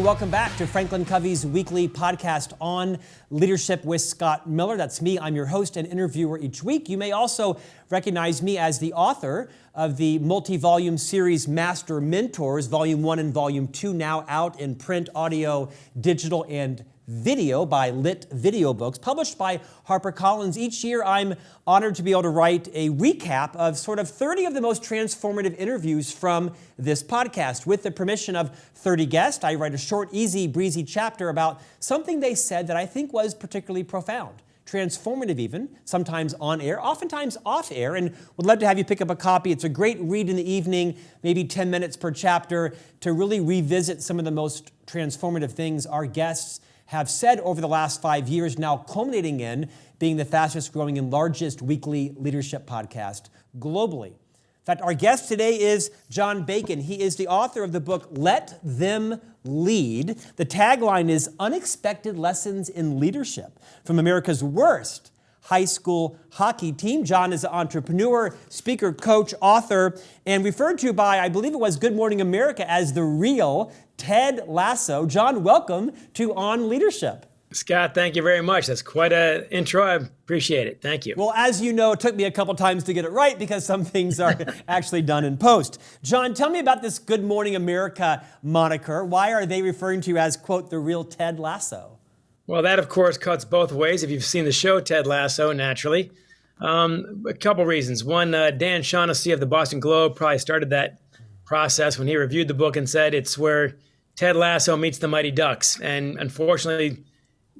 welcome back to Franklin Covey's weekly podcast on leadership with Scott Miller. That's me. I'm your host and interviewer each week. You may also recognize me as the author of the multi-volume series Master Mentors, Volume 1 and Volume 2, now out in print, audio, digital, and video by Lit Video Books, published by HarperCollins. Each year, I'm honored to be able to write a recap of sort of 30 of the most transformative interviews from this podcast. With the permission of 30 guests, I write a short, easy, breezy chapter about something they said that I think was particularly profound, transformative even, sometimes on air, oftentimes off air, and would love to have you pick up a copy. It's a great read in the evening, maybe 10 minutes per chapter, to really revisit some of the most transformative things our guests have said over the last 5 years, now culminating in being the fastest growing and largest weekly leadership podcast globally. In fact, our guest today is John Bacon. He is the author of the book, Let Them Lead. The tagline is Unexpected Lessons in Leadership from America's Worst High School Hockey Team. John is an entrepreneur, speaker, coach, author, and referred to by, I believe it was Good Morning America, as the real Ted Lasso. John, welcome to On Leadership. Scott, thank you very much. That's quite an intro. I appreciate it. Thank you. Well, as you know, it took me a couple times to get it right because some things are actually done in post. John, tell me about this Good Morning America moniker. Why are they referring to you as, quote, the real Ted Lasso? Well, that, of course, cuts both ways. If you've seen the show Ted Lasso, naturally. A couple reasons. One, Dan Shaughnessy of the Boston Globe probably started that process when he reviewed the book and said it's where Ted Lasso meets the Mighty Ducks. And unfortunately,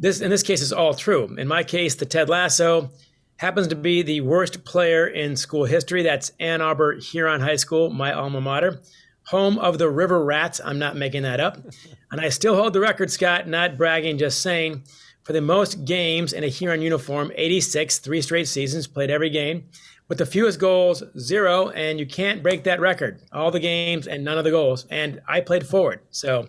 in this case is all true. In my case, the Ted Lasso happens to be the worst player in school history. That's Ann Arbor Huron High School, my alma mater, home of the River Rats. I'm not making that up. And I still hold the record, Scott, not bragging, just saying, for the most games in a Huron uniform, 86, 3 straight seasons, played every game. With the fewest goals, 0, and you can't break that record. All the games and none of the goals. And I played forward, so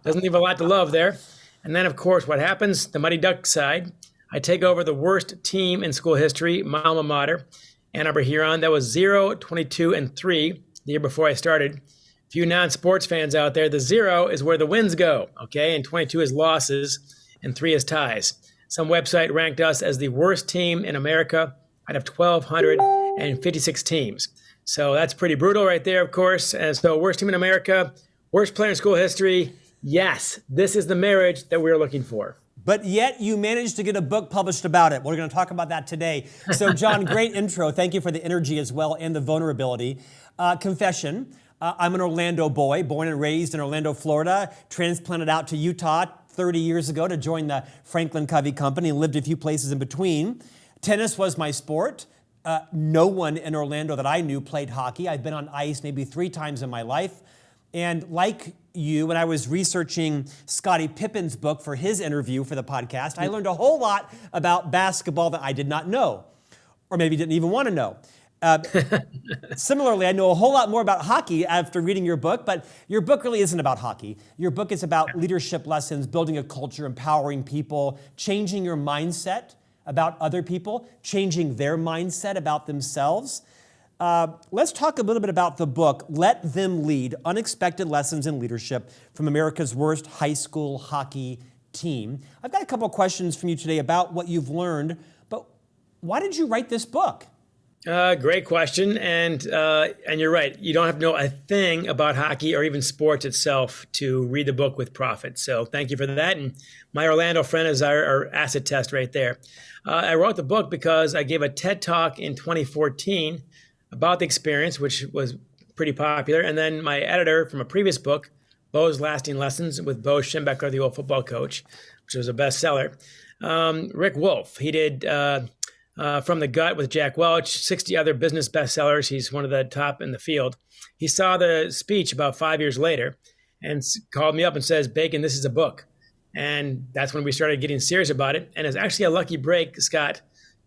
doesn't leave a lot to love there. And then, of course, what happens, the Mighty Duck side, I take over the worst team in school history, my alma mater, Ann Arbor Huron. That was 0, 22, and 3 the year before I started. A few non-sports fans out there, the 0 is where the wins go, okay? And 22 is losses, and 3 is ties. Some website ranked us as the worst team in America out of 1,256 teams. So that's pretty brutal right there, of course. And so worst team in America, worst player in school history. Yes, this is the marriage that we're looking for. But yet you managed to get a book published about it. We're going to talk about that today. So John, great intro. Thank you for the energy as well and the vulnerability. Confession, I'm an Orlando boy, born and raised in Orlando, Florida, transplanted out to Utah 30 years ago to join the Franklin Covey Company and lived a few places in between. Tennis was my sport. No one in Orlando that I knew played hockey. I've been on ice maybe 3 times in my life. And like you, when I was researching Scottie Pippen's book for his interview for the podcast, I learned a whole lot about basketball that I did not know, or maybe didn't even want to know. Similarly, I know a whole lot more about hockey after reading your book, but your book really isn't about hockey. Your book is about leadership lessons, building a culture, empowering people, changing your mindset about other people, changing their mindset about themselves. Let's talk a little bit about the book, Let Them Lead, Unexpected Lessons in Leadership from America's Worst High School Hockey Team. I've got a couple of questions from you today about what you've learned, but why did you write this book? Great question, and you're right. You don't have to know a thing about hockey or even sports itself to read the book with profit. So thank you for that. And my Orlando friend is our acid test right there. I wrote the book because I gave a TED Talk in 2014 about the experience, which was pretty popular. And then my editor from a previous book, Bo's Lasting Lessons with Bo Schembechler, the old football coach, which was a bestseller, Rick Wolf. He did From the Gut with Jack Welch, 60 other business bestsellers. He's one of the top in the field. He saw the speech about 5 years later and called me up and says, Bacon, this is a book. And that's when we started getting serious about it. And it's actually a lucky break, Scott,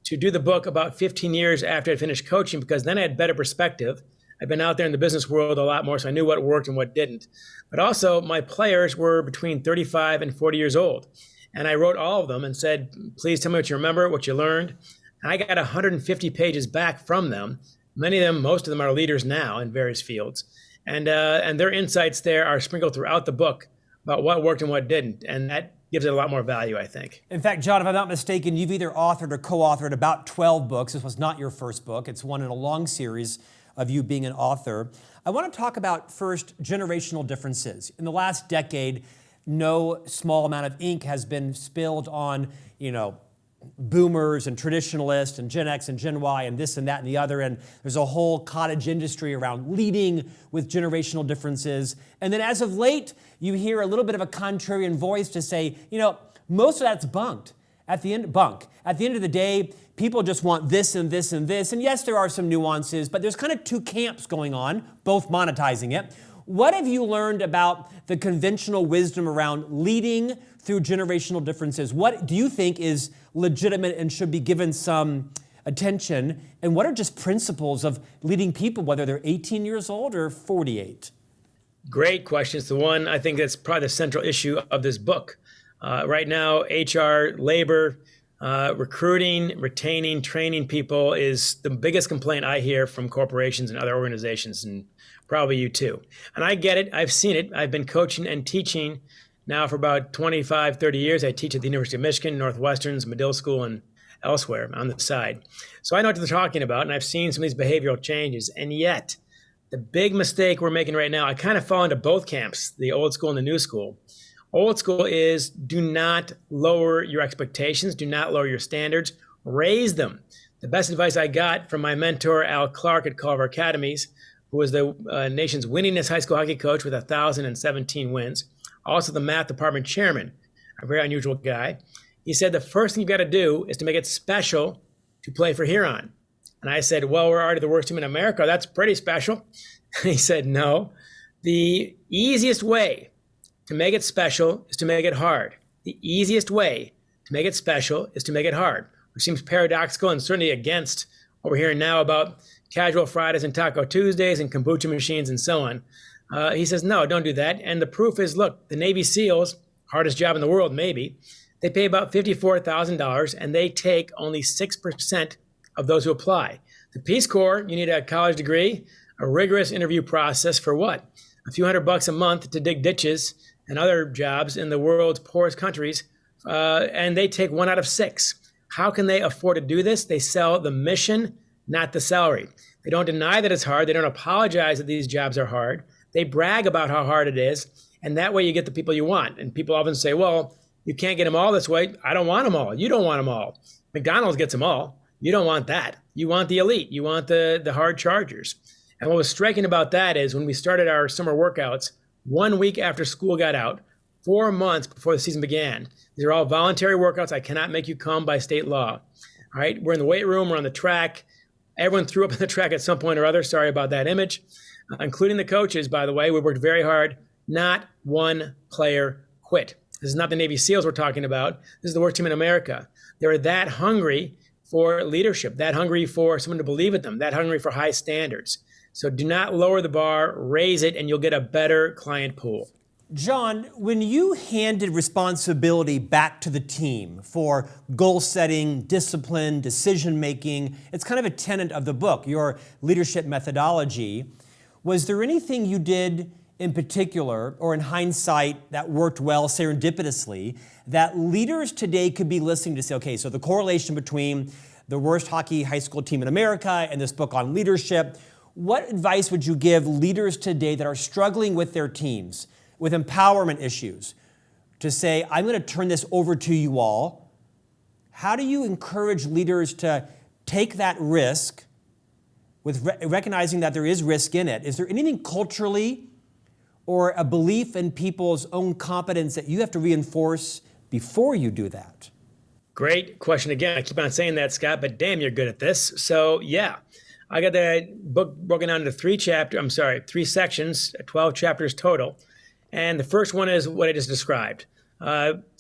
to do the book about 15 years after I finished coaching, because then I had better perspective. I've been out there in the business world a lot more, so I knew what worked and what didn't. But also, my players were between 35 and 40 years old. And I wrote all of them and said, please tell me what you remember, what you learned. And I got 150 pages back from them. Many of them, most of them are leaders now in various fields. And their insights there are sprinkled throughout the book about what worked and what didn't. And that gives it a lot more value, I think. In fact, John, if I'm not mistaken, you've either authored or co-authored about 12 books. This was not your first book. It's one in a long series of you being an author. I want to talk about first generational differences. In the last decade, no small amount of ink has been spilled on, boomers and traditionalists and Gen X and Gen Y and this and that and the other. And there's a whole cottage industry around leading with generational differences. And then as of late, you hear a little bit of a contrarian voice to say, most of that's bunk. At the end of the day, people just want this and this and this. And yes, there are some nuances, but there's kind of two camps going on, both monetizing it. What have you learned about the conventional wisdom around leading through generational differences? What do you think is legitimate and should be given some attention? And what are just principles of leading people, whether they're 18 years old or 48? Great question. It's the one I think that's probably the central issue of this book. Right now, HR, labor, recruiting, retaining, training people is the biggest complaint I hear from corporations and other organizations, and probably you too. And I get it. I've seen it. I've been coaching and teaching now for about 25, 30 years. I teach at the University of Michigan, Northwestern's, Medill School, and elsewhere on the side. So I know what they're talking about, and I've seen some of these behavioral changes. And yet, the big mistake we're making right now, I kind of fall into both camps, the old school and the new school. Old school is do not lower your expectations, do not lower your standards, raise them. The best advice I got from my mentor, Al Clark at Culver Academies, who was the nation's winningest high school hockey coach with 1,017 wins, also the math department chairman, a very unusual guy. He said the first thing you've got to do is to make it special to play for Huron. And I said, well, we're already the worst team in America. That's pretty special. He said, no. The easiest way to make it special is to make it hard. The easiest way to make it special is to make it hard, which seems paradoxical and certainly against what we're hearing now about casual Fridays and Taco Tuesdays and kombucha machines and so on. He says, no, don't do that. And the proof is, look, the Navy SEALs, hardest job in the world maybe, they pay about $54,000 and they take only 6% of those who apply. The Peace Corps, you need a college degree, a rigorous interview process for what? A few $100 a month to dig ditches and other jobs in the world's poorest countries, and they take 1 out of 6. How can they afford to do this? They sell the mission, not the salary. They don't deny that it's hard. They don't apologize that these jobs are hard. They brag about how hard it is, and that way you get the people you want. And people often say, well, you can't get them all this way. I don't want them all. You don't want them all. McDonald's gets them all. You don't want that. You want the elite. You want the hard chargers. And what was striking about that is when we started our summer workouts, 1 week after school got out, 4 months before the season began. These are all voluntary workouts. I cannot make you come by state law. All right, we're in the weight room, we're on the track. Everyone threw up on the track at some point or other. Sorry about that image, including the coaches, by the way. We worked very hard. Not one player quit. This is not the Navy SEALs we're talking about. This is the worst team in America. They're that hungry for leadership, that hungry for someone to believe in them, that hungry for high standards. So do not lower the bar, raise it, and you'll get a better client pool. John, when you handed responsibility back to the team for goal setting, discipline, decision making, it's kind of a tenet of the book, your leadership methodology. Was there anything you did in particular, or in hindsight, that worked well serendipitously, that leaders today could be listening to say, okay, so the correlation between the worst hockey high school team in America and this book on leadership, what advice would you give leaders today that are struggling with their teams, with empowerment issues, to say, I'm going to turn this over to you all? How do you encourage leaders to take that risk with recognizing that there is risk in it? Is there anything culturally or a belief in people's own competence that you have to reinforce before you do that? Great question again. I keep on saying that, Scott, but damn, you're good at this. So yeah, I got the book broken down into 3 sections, 12 chapters total. And the first one is what I just described.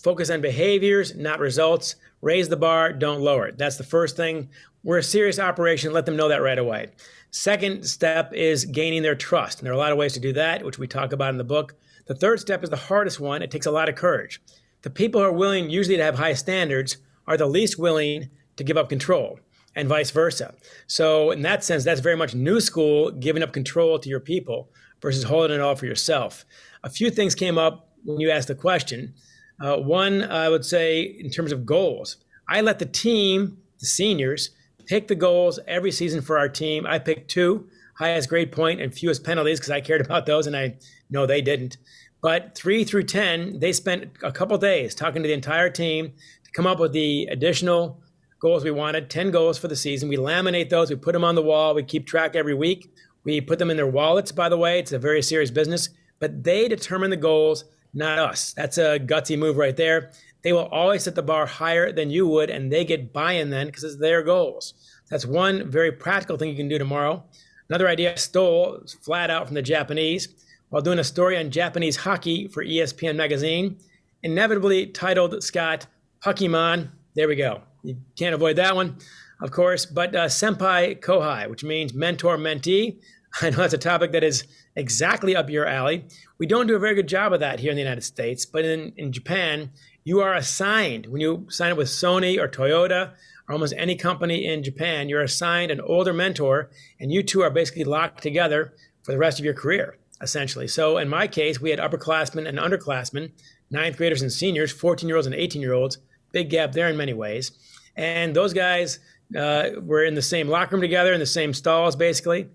Focus on behaviors, not results. Raise the bar, don't lower it. That's the first thing. We're a serious operation. Let them know that right away. Second step is gaining their trust. And there are a lot of ways to do that, which we talk about in the book. The third step is the hardest one. It takes a lot of courage. The people who are willing usually to have high standards are the least willing to give up control, and vice versa. So in that sense, that's very much new school, giving up control to your people versus holding it all for yourself. A few things came up when you ask the question. One, I would say in terms of goals, I let the team, the seniors, pick the goals every season for our team. I picked 2, highest grade point and fewest penalties, because I cared about those, and I know they didn't. But 3 through 10, they spent a couple days talking to the entire team to come up with the additional goals we wanted, 10 goals for the season. We laminate those, we put them on the wall, we keep track every week. We put them in their wallets, by the way. It's a very serious business. But they determine the goals, not us. That's a gutsy move right there. They will always set the bar higher than you would, and they get buy-in then because it's their goals. That's one very practical thing you can do tomorrow. Another idea I stole flat out from the Japanese while doing a story on Japanese hockey for ESPN magazine, inevitably titled, Scott, Pokemon. There we go. You can't avoid that one, of course. But senpai kohai, which means mentor mentee. I know that's a topic that is exactly up your alley. We don't do a very good job of that here in the United States, but in Japan, you are assigned, when you sign up with Sony or Toyota or almost any company in Japan, you're assigned an older mentor, and you two are basically locked together for the rest of your career, essentially. So in my case, we had upperclassmen and underclassmen, 9th graders and seniors, 14-year-olds and 18-year-olds, big gap there in many ways. And those guys were in the same locker room together, in the same stalls, basically.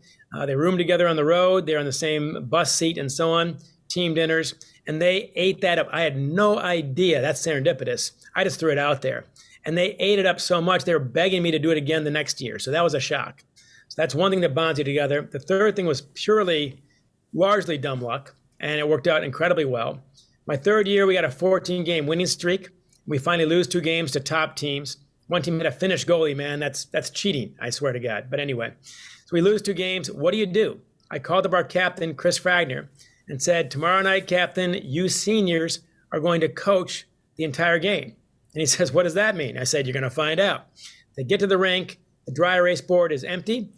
They roomed together on the road. They're on the same bus seat and so on, team dinners, and they ate that up. I had no idea. That's serendipitous. I just threw it out there. And they ate it up so much, they were begging me to do it again the next year. So that was a shock. So that's one thing that bonds you together. The third thing was largely dumb luck, and it worked out incredibly well. My third year, we got a 14-game winning streak. We finally lose 2 games to top teams. One team had a Finnish goalie, man. That's cheating, I swear to God. But anyway, so we lose 2 games. What do? I called up our captain, Chris Fragner, and said, tomorrow night, Captain, you seniors are going to coach the entire game. And he says, what does that mean? I said, you're going to find out. They get to the rink. The dry erase board is empty.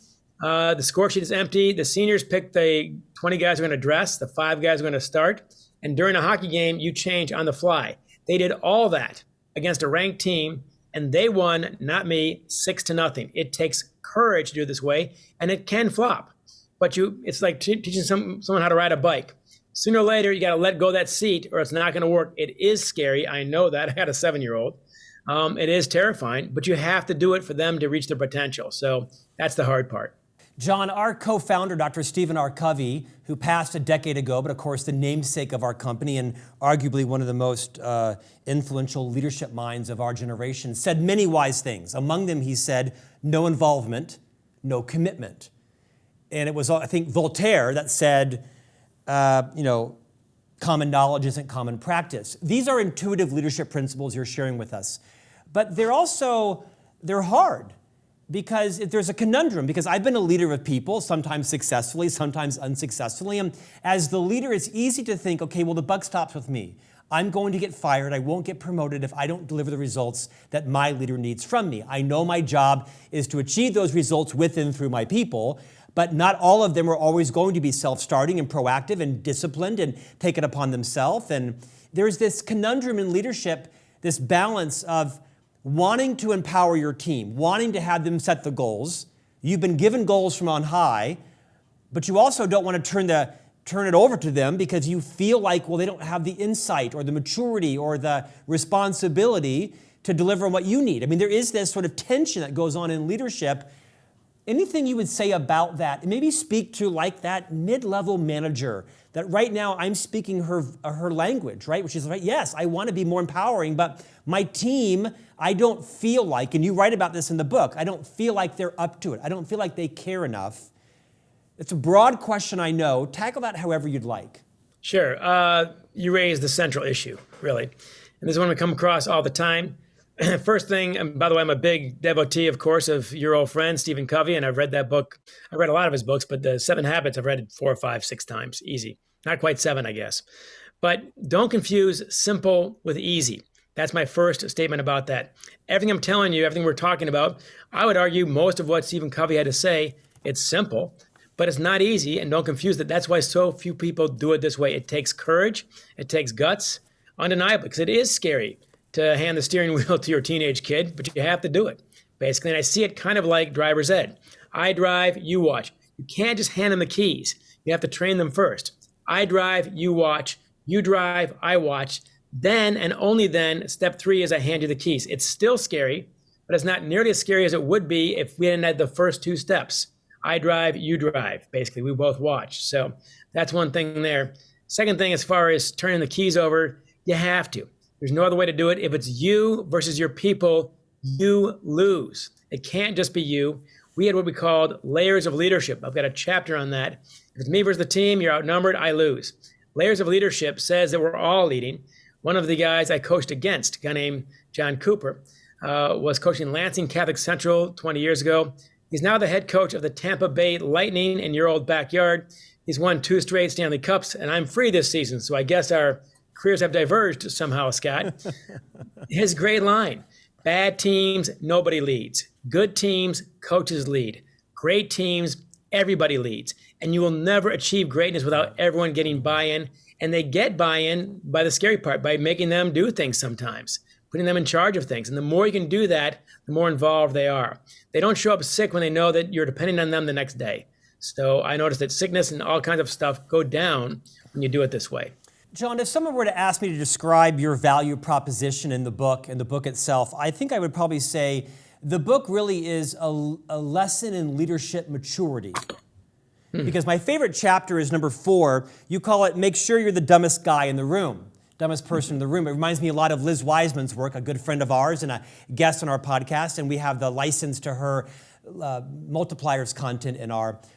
The score sheet is empty. The seniors pick the 20 guys who are going to dress. The 5 guys who are going to start. And during a hockey game, you change on the fly. They did all that against a ranked team, and they won, not me, 6-0. It takes courage to do it this way, and it can flop. But it's like teaching someone how to ride a bike. Sooner or later, you got to let go of that seat, or it's not going to work. It is scary. I know that. I got a 7-year-old. It is terrifying, but you have to do it for them to reach their potential. So that's the hard part. John, our co-founder, Dr. Stephen R. Covey, who passed a decade ago, but of course the namesake of our company and arguably one of the most influential leadership minds of our generation, said many wise things. Among them, he said, no involvement, no commitment. And it was, I think, Voltaire that said, common knowledge isn't common practice. These are intuitive leadership principles you're sharing with us. But they're hard. Because there's a conundrum, because I've been a leader of people, sometimes successfully, sometimes unsuccessfully. And as the leader, it's easy to think, okay, well, the buck stops with me. I'm going to get fired. I won't get promoted if I don't deliver the results that my leader needs from me. I know my job is to achieve those results with and through my people, but not all of them are always going to be self-starting and proactive and disciplined and take it upon themselves. And there's this conundrum in leadership, this balance of wanting to empower your team, wanting to have them set the goals. You've been given goals from on high, but you also don't want to turn it over to them because you feel like, well, they don't have the insight or the maturity or the responsibility to deliver what you need. I mean, there is this sort of tension that goes on in leadership. Anything you would say about that? Maybe speak to like that mid-level manager that right now I'm speaking her language, right? Which is right, yes, I want to be more empowering, but my team, I don't feel like, and you write about this in the book, I don't feel like they're up to it. I don't feel like they care enough. It's a broad question, I know. Tackle that however you'd like. Sure. You raised the central issue, really. And this is one we come across all the time. First thing, and by the way, I'm a big devotee, of course, of your old friend, Stephen Covey, and I've read that book. I read a lot of his books, but the 7 Habits, I've read it 4 or 5, 6 times, easy. Not quite 7, I guess. But don't confuse simple with easy. That's my first statement about that. Everything I'm telling you, everything we're talking about, I would argue most of what Stephen Covey had to say, it's simple, but it's not easy, and don't confuse that. That's why so few people do it this way. It takes courage, it takes guts, undeniably, because it is scary to hand the steering wheel to your teenage kid, but you have to do it, basically. And I see it kind of like driver's ed. I drive, you watch. You can't just hand them the keys. You have to train them first. I drive, you watch, You drive, I watch. Then and only then, step 3 is I hand you the keys. It's still scary, but it's not nearly as scary as it would be if we hadn't had the first 2 steps. I drive, you drive. Basically, we both watch. So that's one thing there. Second thing, as far as turning the keys over, you have to. There's no other way to do it. If it's you versus your people, you lose. It can't just be you. We had what we called layers of leadership. I've got a chapter on that. If it's me versus the team, you're outnumbered, I lose. Layers of leadership says that we're all leading. One of the guys I coached against, a guy named John Cooper, was coaching Lansing Catholic Central 20 years ago. He's now the head coach of the Tampa Bay Lightning in your old backyard. He's won 2 straight Stanley Cups, and I'm free this season, so I guess our careers have diverged somehow, Scott. His great line, bad teams, nobody leads. Good teams, coaches lead. Great teams, everybody leads. And you will never achieve greatness without everyone getting buy-in. And they get buy-in by the scary part, by making them do things sometimes, putting them in charge of things. And the more you can do that, the more involved they are. They don't show up sick when they know that you're depending on them the next day. So I noticed that sickness and all kinds of stuff go down when you do it this way. John, if someone were to ask me to describe your value proposition in the book itself, I think I would probably say the book really is a lesson in leadership maturity. Because my favorite chapter is number 4. You call it, make sure you're the dumbest guy in the room, dumbest person in the room. It reminds me a lot of Liz Wiseman's work, a good friend of ours and a guest on our podcast. And we have the license to her multipliers content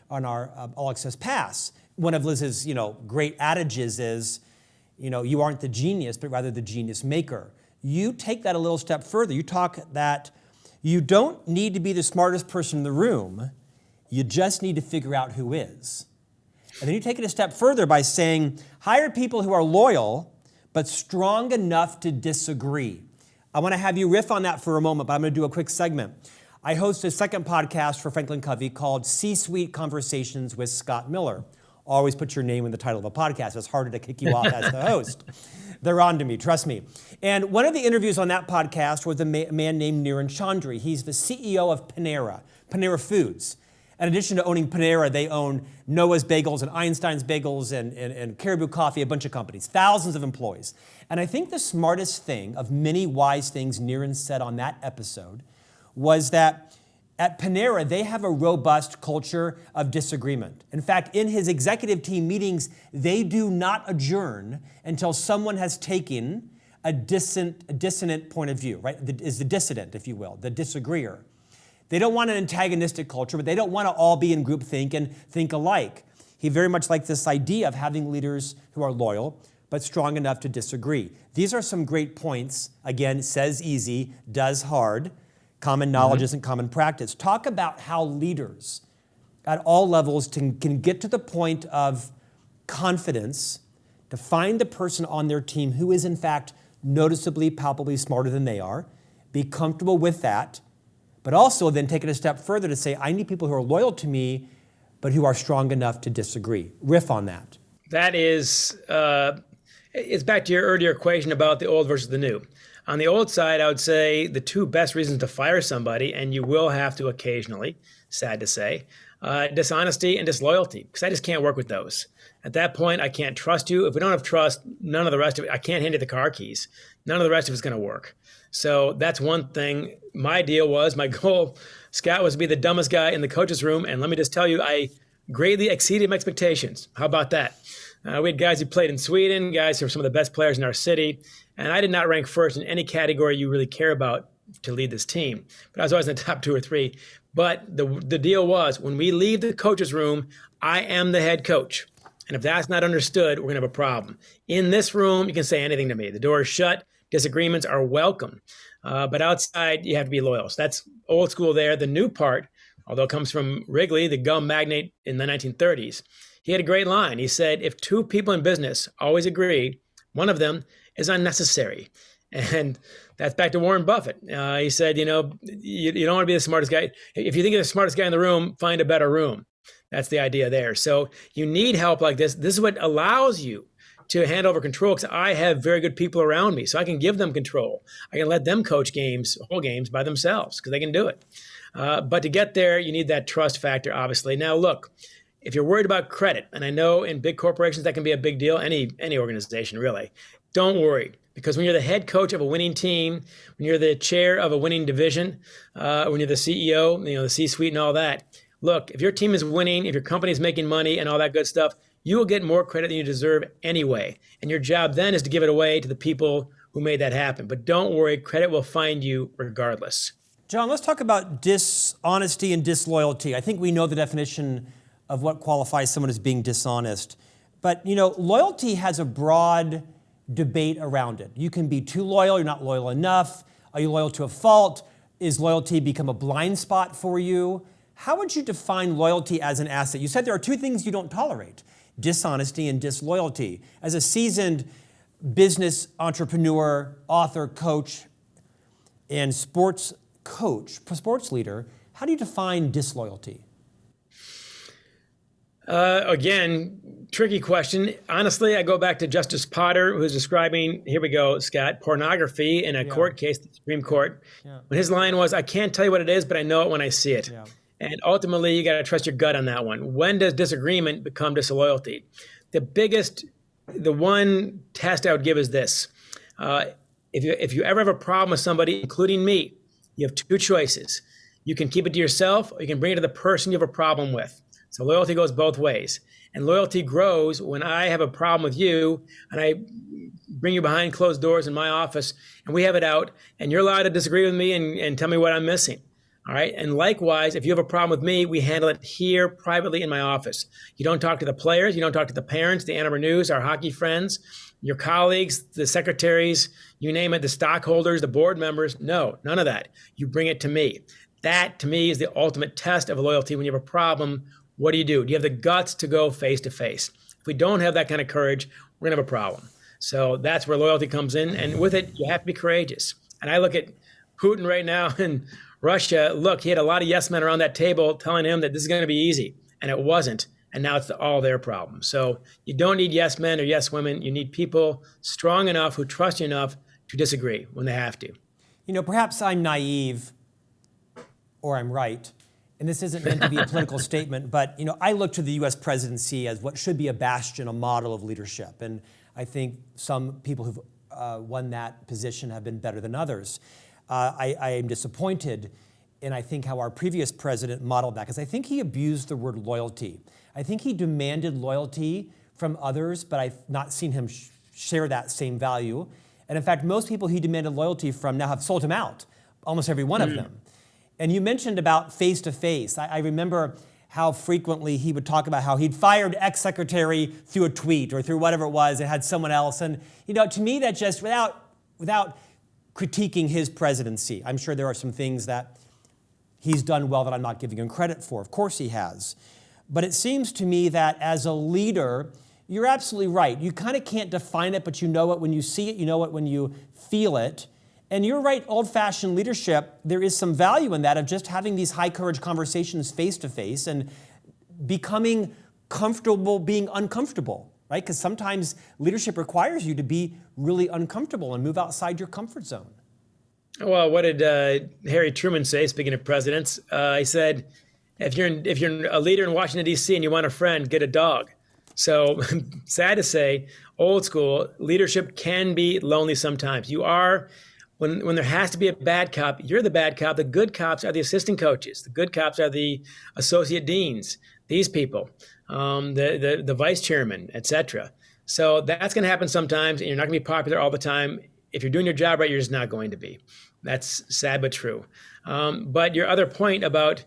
on our All Access Pass. One of Liz's, great adages is, you aren't the genius, but rather the genius maker. You take that a little step further. You talk that you don't need to be the smartest person in the room. You just need to figure out who is. And then you take it a step further by saying, hire people who are loyal, but strong enough to disagree. I want to have you riff on that for a moment, but I'm going to do a quick segment. I host a second podcast for Franklin Covey called C-Suite Conversations with Scott Miller. Always put your name in the title of a podcast. It's harder to kick you off as the host. They're on to me, trust me. And one of the interviews on that podcast was a man named Niran Chandri. He's the CEO of Panera Foods. In addition to owning Panera, they own Noah's Bagels and Einstein's Bagels and Caribou Coffee, a bunch of companies, thousands of employees. And I think the smartest thing of many wise things Niran said on that episode was that at Panera, they have a robust culture of disagreement. In fact, in his executive team meetings, they do not adjourn until someone has taken a dissonant point of view, right? Is the dissident, if you will, the disagreeer. They don't want an antagonistic culture, but they don't want to all be in groupthink and think alike. He very much liked this idea of having leaders who are loyal, but strong enough to disagree. These are some great points. Again, says easy, does hard. Common knowledge isn't common practice. Talk about how leaders at all levels can get to the point of confidence to find the person on their team who is in fact noticeably, palpably smarter than they are, be comfortable with that, but also then take it a step further to say, I need people who are loyal to me, but who are strong enough to disagree. Riff on that. That is, it's back to your earlier equation about the old versus the new. On the old side, I would say the 2 best reasons to fire somebody, and you will have to occasionally, sad to say, dishonesty and disloyalty, because I just can't work with those. At that point, I can't trust you. If we don't have trust, none of the rest of it, I can't hand you the car keys. None of the rest of it's going to work. So that's one thing. My goal, Scott, was to be the dumbest guy in the coach's room. And let me just tell you, I greatly exceeded my expectations. How about that? We had guys who played in Sweden, guys who are some of the best players in our city. And I did not rank first in any category you really care about to lead this team. But I was always in the top 2 or 3. But the deal was, when we leave the coach's room, I am the head coach. And if that's not understood, we're going to have a problem. In this room, you can say anything to me. The door is shut. Disagreements are welcome. But outside, you have to be loyal. So that's old school there. The new part, although it comes from Wrigley, the gum magnate in the 1930s, he had a great line. He said, if 2 people in business always agree, one of them is unnecessary. And that's back to Warren Buffett. He said, you don't want to be the smartest guy. If you think you're the smartest guy in the room, find a better room. That's the idea there. So you need help like this. This is what allows you to hand over control, because I have very good people around me. So I can give them control. I can let them coach whole games by themselves, because they can do it. But to get there, you need that trust factor, obviously. Now, look, if you're worried about credit, and I know in big corporations that can be a big deal, any organization really, don't worry. Because when you're the head coach of a winning team, when you're the chair of a winning division, when you're the CEO, the C-suite and all that, look, if your team is winning, if your company is making money and all that good stuff, you will get more credit than you deserve anyway. And your job then is to give it away to the people who made that happen. But don't worry, credit will find you regardless. John, let's talk about dishonesty and disloyalty. I think we know the definition of what qualifies someone as being dishonest. But, loyalty has a broad debate around it. You can be too loyal, you're not loyal enough. Are you loyal to a fault? Is loyalty become a blind spot for you? How would you define loyalty as an asset? You said there are two things you don't tolerate, dishonesty and disloyalty. As a seasoned business entrepreneur, author, coach, and sports leader, how do you define disloyalty? Again, tricky question. Honestly, I go back to Justice Potter, who's describing, here we go, Scott, pornography in a court case, the Supreme Court. Yeah. But his line was, I can't tell you what it is, but I know it when I see it. Yeah. And ultimately, you got to trust your gut on that one. When does disagreement become disloyalty? The one test I would give is this. If you ever have a problem with somebody, including me, you have two choices. You can keep it to yourself, or you can bring it to the person you have a problem with. So loyalty goes both ways. And loyalty grows when I have a problem with you and I bring you behind closed doors in my office and we have it out and you're allowed to disagree with me and tell me what I'm missing. All right. And likewise, if you have a problem with me, we handle it here privately in my office. You don't talk to the players. You don't talk to the parents, the Ann Arbor News, our hockey friends, your colleagues, the secretaries, you name it, the stockholders, the board members. No, none of that. You bring it to me. That, to me, is the ultimate test of loyalty. When you have a problem, what do? Do you have the guts to go face to face? If we don't have that kind of courage, we're going to have a problem. So that's where loyalty comes in. And with it, you have to be courageous. And I look at Putin right now in Russia. Look, he had a lot of yes men around that table telling him that this is going to be easy. And it wasn't. And now it's all their problem. So you don't need yes men or yes women. You need people strong enough who trust you enough to disagree when they have to. Perhaps I'm naive or I'm right. And this isn't meant to be a political statement, but I look to the U.S. presidency as what should be a bastion, a model of leadership. And I think some people who've won that position have been better than others. I am disappointed in, I think, how our previous president modeled that, because I think he abused the word loyalty. I think he demanded loyalty from others, but I've not seen him share that same value. And in fact, most people he demanded loyalty from now have sold him out, almost every one of them. And you mentioned about face-to-face. I remember how frequently he would talk about how he'd fired ex-secretary through a tweet or through whatever it was and had someone else. And, to me, that just, without critiquing his presidency, I'm sure there are some things that he's done well that I'm not giving him credit for. Of course he has. But it seems to me that as a leader, you're absolutely right. You kind of can't define it, but you know it when you see it, you know it when you feel it. And you're right, old-fashioned leadership, there is some value in that of just having these high-courage conversations face-to-face and becoming comfortable being uncomfortable, right? Because sometimes leadership requires you to be really uncomfortable and move outside your comfort zone. Well, what did Harry Truman say, speaking of presidents? He said, if you're a leader in Washington, D.C. and you want a friend, get a dog. So sad to say, old school, leadership can be lonely sometimes. You are... When there has to be a bad cop, you're the bad cop. The good cops are the assistant coaches. The good cops are the associate deans, these people, the vice chairman, et cetera. So that's going to happen sometimes, and you're not going to be popular all the time. If you're doing your job right, you're just not going to be. That's sad but true. But your other point about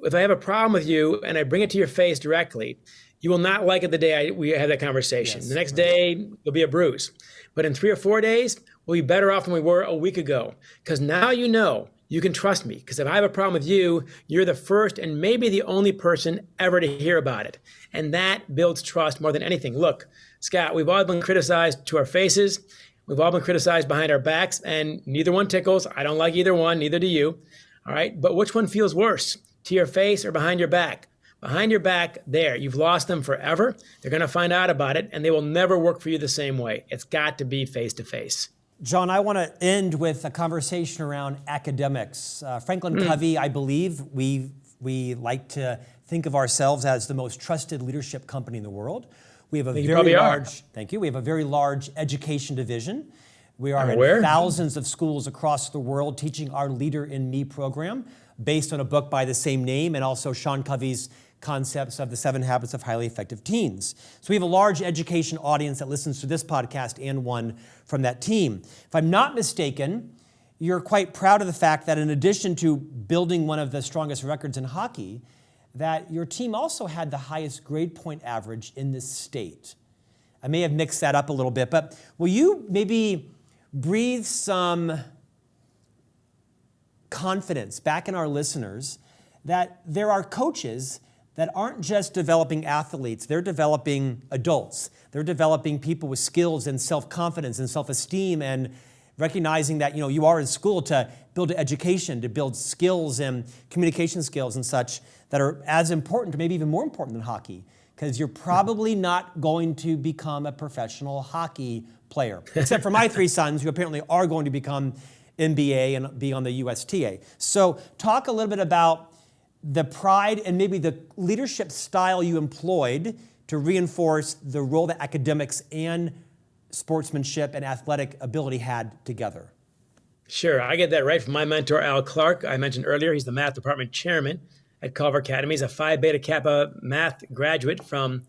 if I have a problem with you and I bring it to your face directly, you will not like it the day we have that conversation. Yes, the next day, there'll be a bruise. But in 3 or 4 days, we'll be better off than we were a week ago. Because now you can trust me. Because if I have a problem with you, you're the first and maybe the only person ever to hear about it. And that builds trust more than anything. Look, Scott, we've all been criticized to our faces. We've all been criticized behind our backs. And neither one tickles. I don't like either one. Neither do you. All right. But which one feels worse? To your face or behind your back? Behind your back, there, you've lost them forever. They're going to find out about it, and they will never work for you the same way. It's got to be face-to-face. John, I want to end with a conversation around academics. Franklin Covey, I believe, we We like to think of ourselves as the most trusted leadership company in the world. We have a Thank you. We have a very large education division. We are in thousands of schools across the world teaching our Leader in Me program based on a book by the same name and also Sean Covey's concepts of the 7 Habits of Highly Effective Teens. So we have a large education audience that listens to this podcast and one from that team. If I'm not mistaken, you're quite proud of the fact that in addition to building one of the strongest records in hockey, that your team also had the highest grade point average in this state. I may have mixed that up a little bit, but will you maybe breathe some confidence back in our listeners that there are coaches that aren't just developing athletes, they're developing adults. They're developing people with skills and self-confidence and self-esteem and recognizing that you are in school to build education, to build skills and communication skills and such that are as important or maybe even more important than hockey, because you're probably not going to become a professional hockey player, except for my 3 sons who apparently are going to become NBA and be on the USTA. So talk a little bit about the pride and maybe the leadership style you employed to reinforce the role that academics and sportsmanship and athletic ability had together. Sure, I get that right from my mentor, Al Clark. I mentioned earlier, he's the math department chairman at Culver Academy. He's a Phi Beta Kappa math graduate from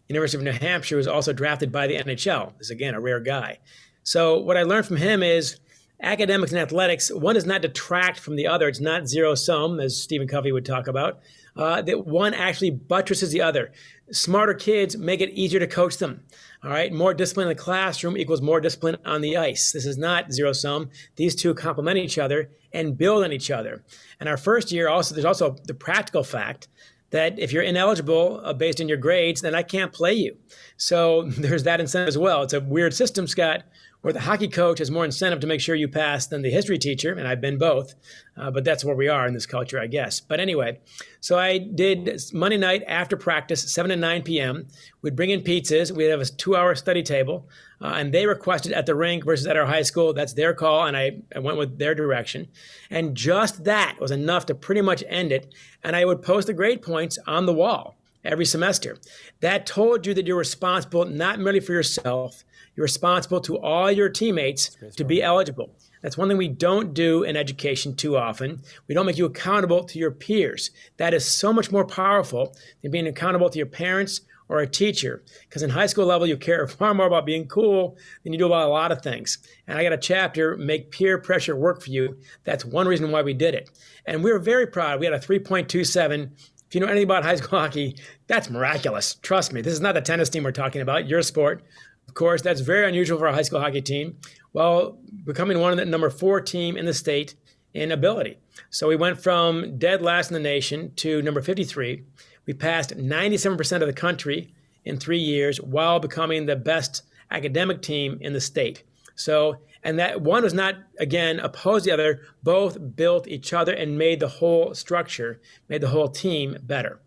University of New Hampshire, who was also drafted by the NHL. This is, again, a rare guy. So what I learned from him is academics and athletics, one does not detract from the other. It's not zero sum, as Stephen Covey would talk about. That one actually buttresses the other. Smarter kids make it easier to coach them. All right, more discipline in the classroom equals more discipline on the ice. This is not zero sum. These two complement each other and build on each other. And our first year, there's also the practical fact that if you're ineligible based on your grades, then I can't play you. So there's that incentive as well. It's a weird system, Scott, where the hockey coach has more incentive to make sure you pass than the history teacher, and I've been both, but that's where we are in this culture, I guess. But anyway, so I did Monday night after practice, 7 to 9 p.m. We'd bring in pizzas. We'd have a 2-hour study table, and they requested at the rink versus at our high school. That's their call, and I went with their direction. And just that was enough to pretty much end it, and I would post the grade points on the wall every semester. That told you that you're responsible not merely for yourself, you're responsible to all your teammates to be eligible. That's one thing we don't do in education too often. We don't make you accountable to your peers. That is so much more powerful than being accountable to your parents or a teacher. Because in high school level, you care far more about being cool than you do about a lot of things. And I got a chapter, Make Peer Pressure Work for You. That's one reason why we did it. And we were very proud. We had a 3.27. If you know anything about high school hockey, that's miraculous. Trust me, this is not the tennis team we're talking about, your sport. Of course, that's very unusual for a high school hockey team. Well, becoming one of the number 4 team in the state in ability. So we went from dead last in the nation to number 53. We passed 97% of the country in 3 years while becoming the best academic team in the state. So, and that one was not, again, opposed to the other. Both built each other and made the whole structure, made the whole team better.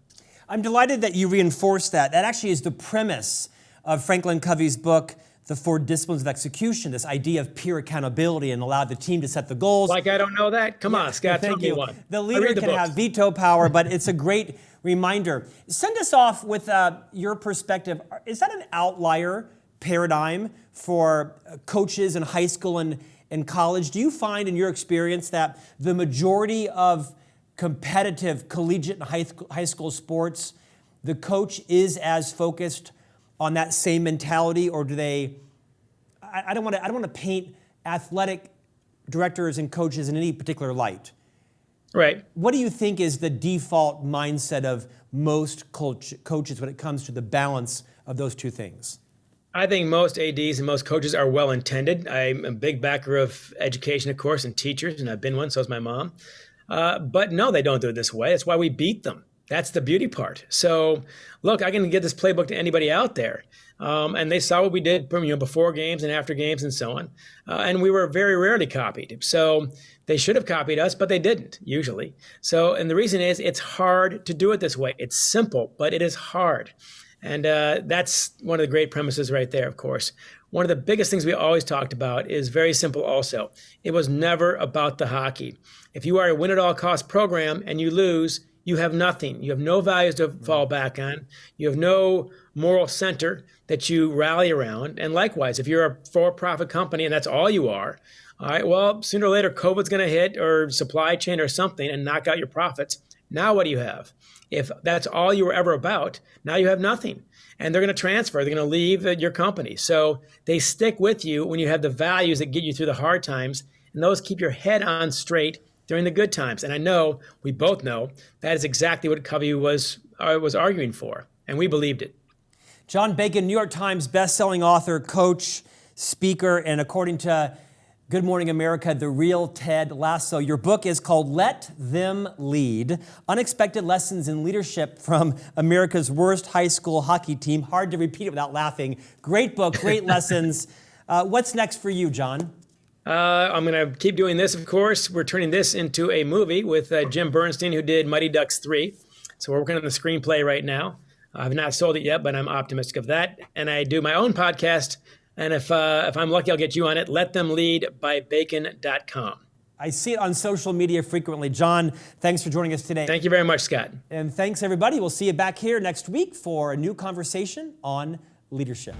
I'm delighted that you reinforced that. That actually is the premise of Franklin Covey's book, The 4 Disciplines of Execution, this idea of peer accountability and allow the team to set the goals. Like I don't know that? Come on, Scott, tell me one. The leader can have veto power, but it's a great reminder. Send us off with your perspective. Is that an outlier paradigm for coaches in high school and college? Do you find in your experience that the majority of competitive collegiate and high school sports, the coach is as focused on that same mentality, or do they? I don't want to paint athletic directors and coaches in any particular light. Right. What do you think is the default mindset of most coaches when it comes to the balance of those two things? I think most ADs and most coaches are well-intended. I'm a big backer of education, of course, and teachers, and I've been one, so is my mom. But no, they don't do it this way. That's why we beat them. That's the beauty part. So, look, I can get this playbook to anybody out there. And they saw what we did before games and after games and so on. And we were very rarely copied. So they should have copied us, but they didn't, usually. So, and the reason is it's hard to do it this way. It's simple, but it is hard. And that's one of the great premises right there, of course. One of the biggest things we always talked about is very simple also. It was never about the hockey. If you are a win-at-all-cost program and you lose, you have nothing. You have no values to fall back on. You have no moral center that you rally around. And likewise, if you're a for-profit company and that's all you are, all right, well, sooner or later, COVID's going to hit or supply chain or something and knock out your profits. Now what do you have? If that's all you were ever about, now you have nothing. And they're going to transfer. They're going to leave your company. So they stick with you when you have the values that get you through the hard times. And those keep your head on straight during the good times. And I know, we both know, that is exactly what Covey was arguing for. And we believed it. John Bacon, New York Times bestselling author, coach, speaker, and according to Good Morning America, the real Ted Lasso. Your book is called Let Them Lead, Unexpected Lessons in Leadership from America's Worst High School Hockey Team. Hard to repeat it without laughing. Great book, great lessons. What's next for you, John? I'm going to keep doing this, of course. We're turning this into a movie with Jim Bernstein, who did Mighty Ducks 3. So we're working on the screenplay right now. I've not sold it yet, but I'm optimistic of that. And I do my own podcast. And if I'm lucky, I'll get you on it. Let Them Lead by bacon.com. I see it on social media frequently. John, thanks for joining us today. Thank you very much, Scott. And thanks, everybody. We'll see you back here next week for a new conversation on leadership.